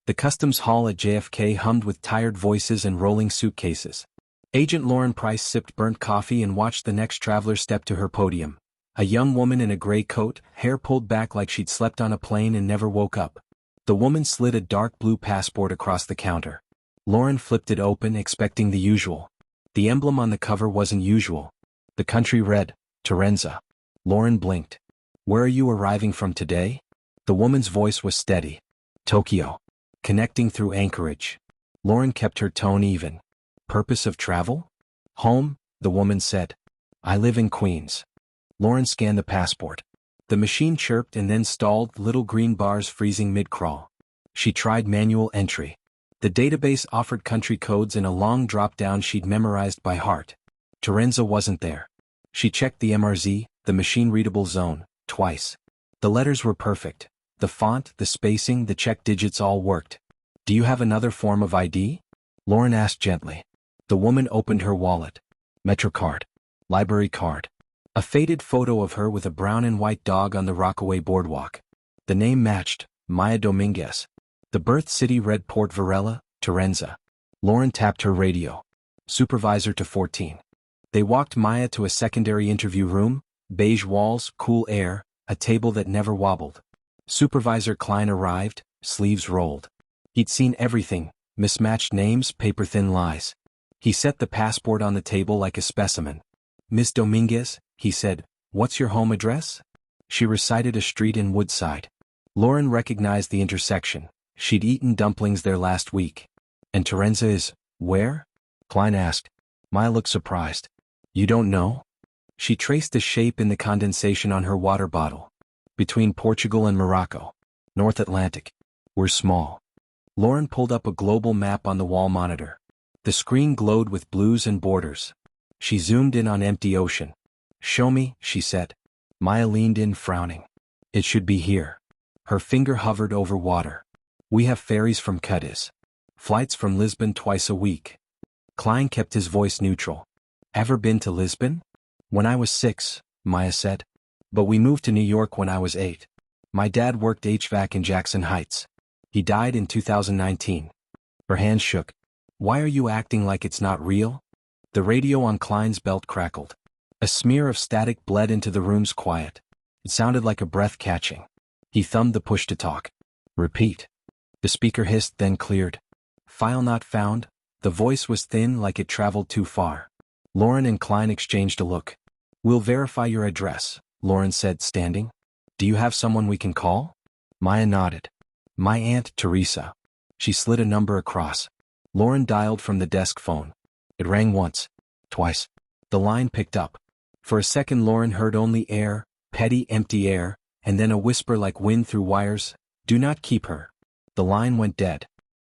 The customs hall at JFK hummed with tired voices and rolling suitcases. Agent Lauren Price sipped burnt coffee and watched the next traveler step to her podium. A young woman in a gray coat, hair pulled back like she'd slept on a plane and never woke up. The woman slid a dark blue passport across the counter. Lauren flipped it open, expecting the usual. The emblem on the cover wasn't usual. The country read, Torenza. Lauren blinked. Where are you arriving from today? The woman's voice was steady. Tokyo. Connecting through Anchorage. Lauren kept her tone even. Purpose of travel? Home, the woman said. I live in Queens. Lauren scanned the passport. The machine chirped and then stalled, little green bars freezing mid-crawl. She tried manual entry. The database offered country codes in a long drop-down she'd memorized by heart. Torenza wasn't there. She checked the MRZ, the machine-readable zone, twice. The letters were perfect. The font, the spacing, the check digits all worked. Do you have another form of ID? Lauren asked gently. The woman opened her wallet. MetroCard. Library card. A faded photo of her with a brown and white dog on the Rockaway boardwalk. The name matched, Maya Dominguez. The birth city read Port Varela, Torenza. Lauren tapped her radio. Supervisor to 14. They walked Maya to a secondary interview room, beige walls, cool air, a table that never wobbled. Supervisor Klein arrived, sleeves rolled. He'd seen everything, mismatched names, paper-thin lies. He set the passport on the table like a specimen. Miss Dominguez, he said, what's your home address? She recited a street in Woodside. Lauren recognized the intersection. She'd eaten dumplings there last week. And Torenza is, where? Klein asked. Maya looked surprised. You don't know? She traced the shape in the condensation on her water bottle. Between Portugal and Morocco. North Atlantic. We're small. Lauren pulled up a global map on the wall monitor. The screen glowed with blues and borders. She zoomed in on empty ocean. Show me, she said. Maya leaned in, frowning. It should be here. Her finger hovered over water. We have ferries from Cadiz. Flights from Lisbon twice a week. Klein kept his voice neutral. Ever been to Lisbon? When I was 6, Maya said. But we moved to New York when I was 8. My dad worked HVAC in Jackson Heights. He died in 2019. Her hands shook. Why are you acting like it's not real? The radio on Klein's belt crackled. A smear of static bled into the room's quiet. It sounded like a breath catching. He thumbed the push to talk. Repeat. The speaker hissed, then cleared. File not found. The voice was thin, like it traveled too far. Lauren and Klein exchanged a look. We'll verify your address, Lauren said, standing. Do you have someone we can call? Maya nodded. My Aunt Teresa. She slid a number across. Lauren dialed from the desk phone. It rang once. Twice. The line picked up. For a second Lauren heard only air, petty empty air, and then a whisper like wind through wires. Do not keep her. The line went dead.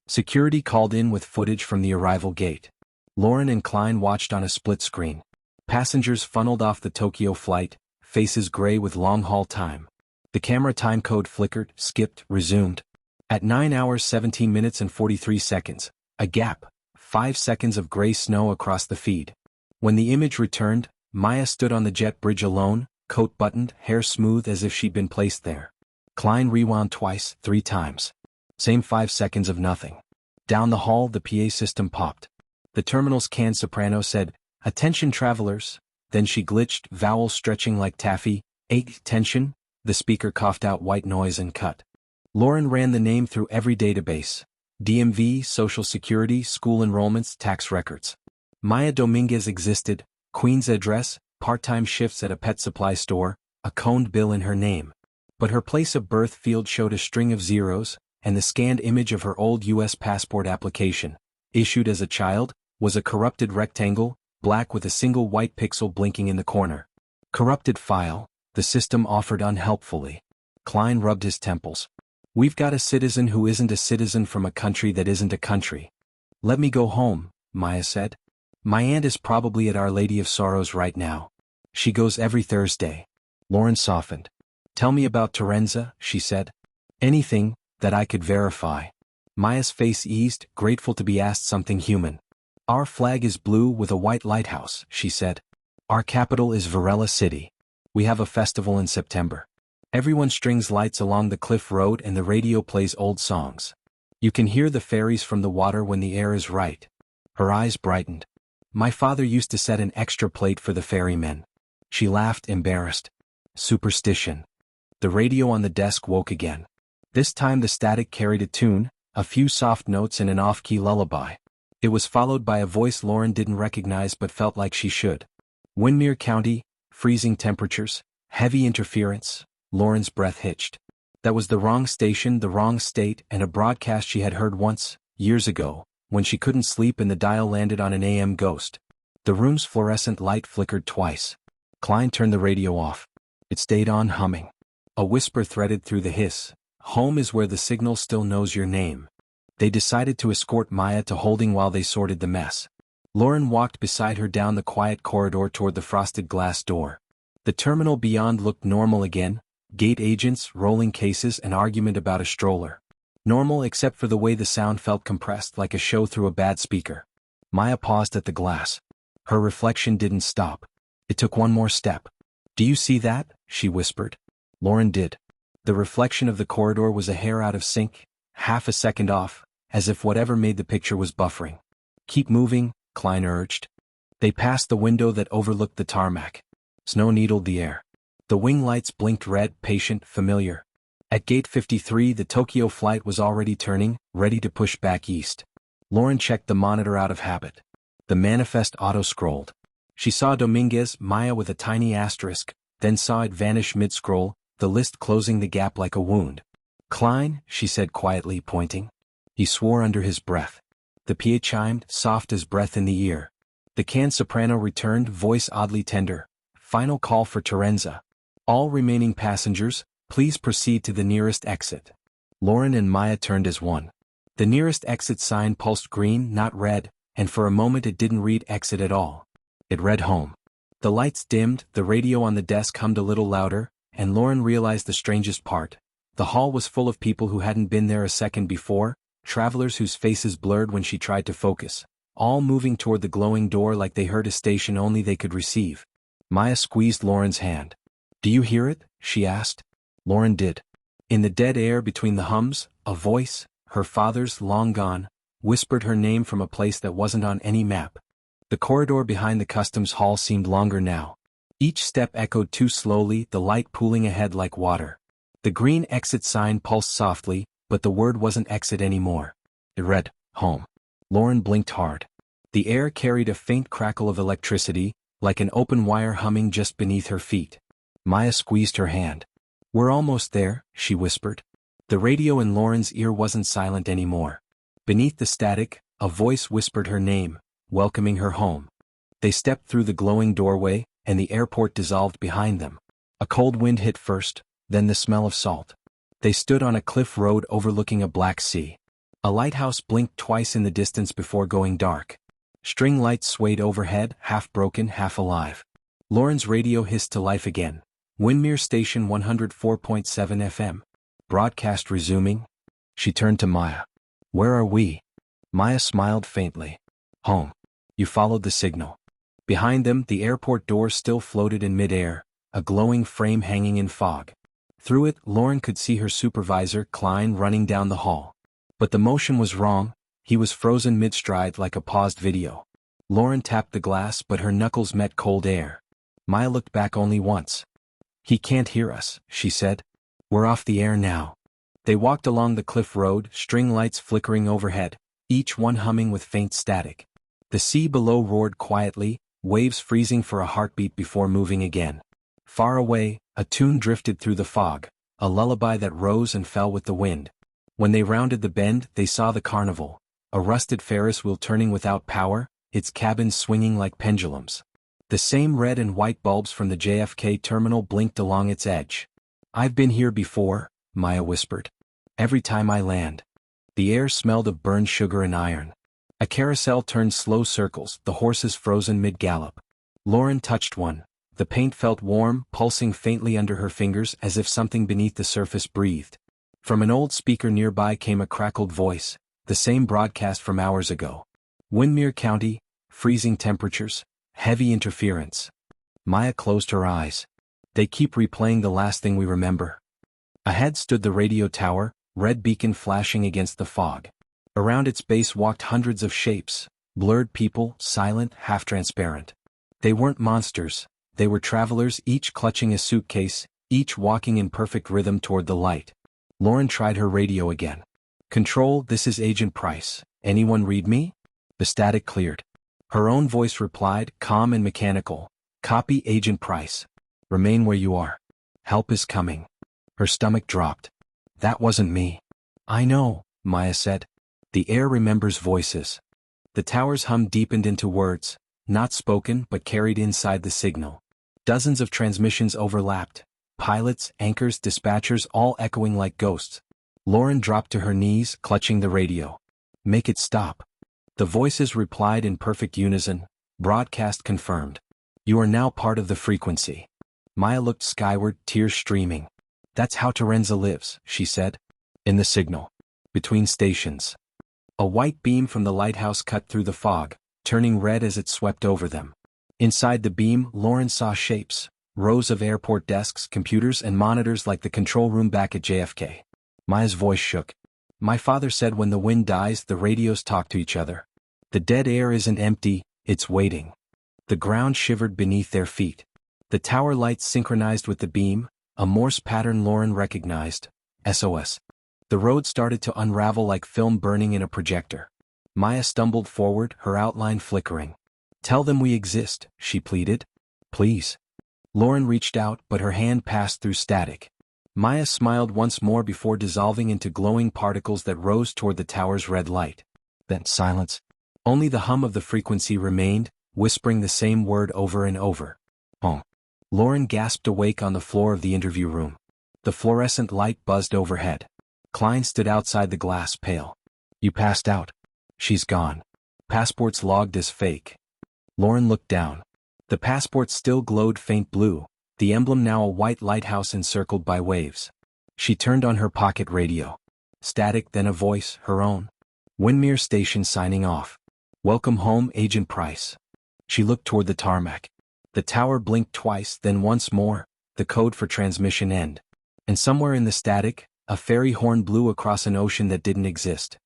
Security called in with footage from the arrival gate. Lauren and Klein watched on a split screen. Passengers funneled off the Tokyo flight, faces gray with long-haul time. The camera timecode flickered, skipped, resumed. At 9 hours 17 minutes and 43 seconds, a gap, 5 seconds of gray snow across the feed. When the image returned, Maya stood on the jet bridge alone, coat buttoned, hair smooth as if she'd been placed there. Klein rewound twice, 3 times. Same 5 seconds of nothing. Down the hall the PA system popped. The terminal's canned soprano said, Attention travelers. Then she glitched, vowels stretching like taffy. Tension. The speaker coughed out white noise and cut. Lauren ran the name through every database. DMV, Social Security, school enrollments, tax records. Maya Dominguez existed, Queen's address, part-time shifts at a pet supply store, a coned bill in her name. But her place of birth field showed a string of zeros, and the scanned image of her old U.S. passport application, issued as a child, was a corrupted rectangle, black with a single white pixel blinking in the corner. Corrupted file, the system offered unhelpfully. Klein rubbed his temples. We've got a citizen who isn't a citizen from a country that isn't a country. Let me go home, Maya said. My aunt is probably at Our Lady of Sorrows right now. She goes every Thursday. Lauren softened. Tell me about Torenza, she said. Anything that I could verify. Maya's face eased, grateful to be asked something human. Our flag is blue with a white lighthouse, she said. Our capital is Varela City. We have a festival in September. Everyone strings lights along the cliff road and the radio plays old songs. You can hear the fairies from the water when the air is right. Her eyes brightened. My father used to set an extra plate for the ferrymen. She laughed, embarrassed. Superstition. The radio on the desk woke again. This time the static carried a tune, a few soft notes and an off-key lullaby. It was followed by a voice Lauren didn't recognize but felt like she should. Windermere County, freezing temperatures, heavy interference. Lauren's breath hitched. That was the wrong station, the wrong state, and a broadcast she had heard once, years ago, when she couldn't sleep and the dial landed on an AM ghost. The room's fluorescent light flickered twice. Klein turned the radio off. It stayed on, humming. A whisper threaded through the hiss. Home is where the signal still knows your name. They decided to escort Maya to holding while they sorted the mess. Lauren walked beside her down the quiet corridor toward the frosted glass door. The terminal beyond looked normal again. Gate agents, rolling cases, an argument about a stroller. Normal except for the way the sound felt compressed like a show through a bad speaker. Maya paused at the glass. Her reflection didn't stop. It took one more step. Do you see that? She whispered. Lauren did. The reflection of the corridor was a hair out of sync, half a second off, as if whatever made the picture was buffering. Keep moving, Klein urged. They passed the window that overlooked the tarmac. Snow needled the air. The wing lights blinked red, patient, familiar. At gate 53 the Tokyo flight was already turning, ready to push back east. Lauren checked the monitor out of habit. The manifest auto-scrolled. She saw Dominguez, Maya with a tiny asterisk, then saw it vanish mid-scroll, the list closing the gap like a wound. Klein, she said quietly, pointing. He swore under his breath. The PA chimed, soft as breath in the ear. The canned soprano returned, voice oddly tender. Final call for Torenza. All remaining passengers, please proceed to the nearest exit. Lauren and Maya turned as one. The nearest exit sign pulsed green, not red, and for a moment it didn't read exit at all. It read home. The lights dimmed, the radio on the desk hummed a little louder, and Lauren realized the strangest part. The hall was full of people who hadn't been there a second before, travelers whose faces blurred when she tried to focus, all moving toward the glowing door like they heard a station only they could receive. Maya squeezed Lauren's hand. Do you hear it? She asked. Lauren did. In the dead air between the hums, a voice, her father's, long gone, whispered her name from a place that wasn't on any map. The corridor behind the customs hall seemed longer now. Each step echoed too slowly, the light pooling ahead like water. The green exit sign pulsed softly, but the word wasn't exit anymore. It read, home. Lauren blinked hard. The air carried a faint crackle of electricity, like an open wire humming just beneath her feet. Maya squeezed her hand. We're almost there, she whispered. The radio in Lauren's ear wasn't silent anymore. Beneath the static, a voice whispered her name, welcoming her home. They stepped through the glowing doorway, and the airport dissolved behind them. A cold wind hit first, then the smell of salt. They stood on a cliff road overlooking a black sea. A lighthouse blinked twice in the distance before going dark. String lights swayed overhead, half broken, half alive. Lauren's radio hissed to life again. Windermere Station 104.7 FM. Broadcast resuming. She turned to Maya. Where are we? Maya smiled faintly. Home. You followed the signal. Behind them, the airport door still floated in midair, a glowing frame hanging in fog. Through it, Lauren could see her supervisor, Klein, running down the hall. But the motion was wrong. He was frozen mid-stride like a paused video. Lauren tapped the glass, but her knuckles met cold air. Maya looked back only once. He can't hear us, she said. We're off the air now. They walked along the cliff road, string lights flickering overhead, each one humming with faint static. The sea below roared quietly, waves freezing for a heartbeat before moving again. Far away, a tune drifted through the fog, a lullaby that rose and fell with the wind. When they rounded the bend, they saw the carnival, a rusted Ferris wheel turning without power, its cabins swinging like pendulums. The same red and white bulbs from the JFK terminal blinked along its edge. I've been here before, Maya whispered. Every time I land. The air smelled of burned sugar and iron. A carousel turned slow circles, the horses frozen mid-gallop. Lauren touched one. The paint felt warm, pulsing faintly under her fingers as if something beneath the surface breathed. From an old speaker nearby came a crackled voice, the same broadcast from hours ago. Windermere County, freezing temperatures, heavy interference. Maya closed her eyes. They keep replaying the last thing we remember. Ahead stood the radio tower, red beacon flashing against the fog. Around its base walked hundreds of shapes, blurred people, silent, half-transparent. They weren't monsters, they were travelers, each clutching a suitcase, each walking in perfect rhythm toward the light. Lauren tried her radio again. "Control, this is Agent Price. Anyone read me?" The static cleared. Her own voice replied, calm and mechanical. "Copy, Agent Price. Remain where you are. Help is coming." Her stomach dropped. "That wasn't me." "I know," Maya said. "The air remembers voices." The tower's hum deepened into words, not spoken but carried inside the signal. Dozens of transmissions overlapped. Pilots, anchors, dispatchers, all echoing like ghosts. Lauren dropped to her knees, clutching the radio. "Make it stop." The voices replied in perfect unison. "Broadcast confirmed. You are now part of the frequency." Maya looked skyward, tears streaming. "That's how Torenza lives," she said. In the signal. Between stations. A white beam from the lighthouse cut through the fog, turning red as it swept over them. Inside the beam, Lauren saw shapes. Rows of airport desks, computers, and monitors like the control room back at JFK. Maya's voice shook. "My father said when the wind dies, the radios talk to each other. The dead air isn't empty, it's waiting." The ground shivered beneath their feet. The tower lights synchronized with the beam, a Morse pattern Lauren recognized. SOS. The road started to unravel like film burning in a projector. Maya stumbled forward, her outline flickering. "Tell them we exist," she pleaded. "Please." Lauren reached out, but her hand passed through static. Maya smiled once more before dissolving into glowing particles that rose toward the tower's red light. Then silence. Only the hum of the frequency remained, whispering the same word over and over. "Oh." Lauren gasped awake on the floor of the interview room. The fluorescent light buzzed overhead. Klein stood outside the glass, pale. "You passed out." "She's gone. Passports logged as fake." Lauren looked down. The passport still glowed faint blue, the emblem now a white lighthouse encircled by waves. She turned on her pocket radio. Static, then a voice, her own. "Windmere Station signing off. Welcome home, Agent Price." She looked toward the tarmac. The tower blinked twice, then once more, the code for transmission end. And somewhere in the static, a fairy horn blew across an ocean that didn't exist.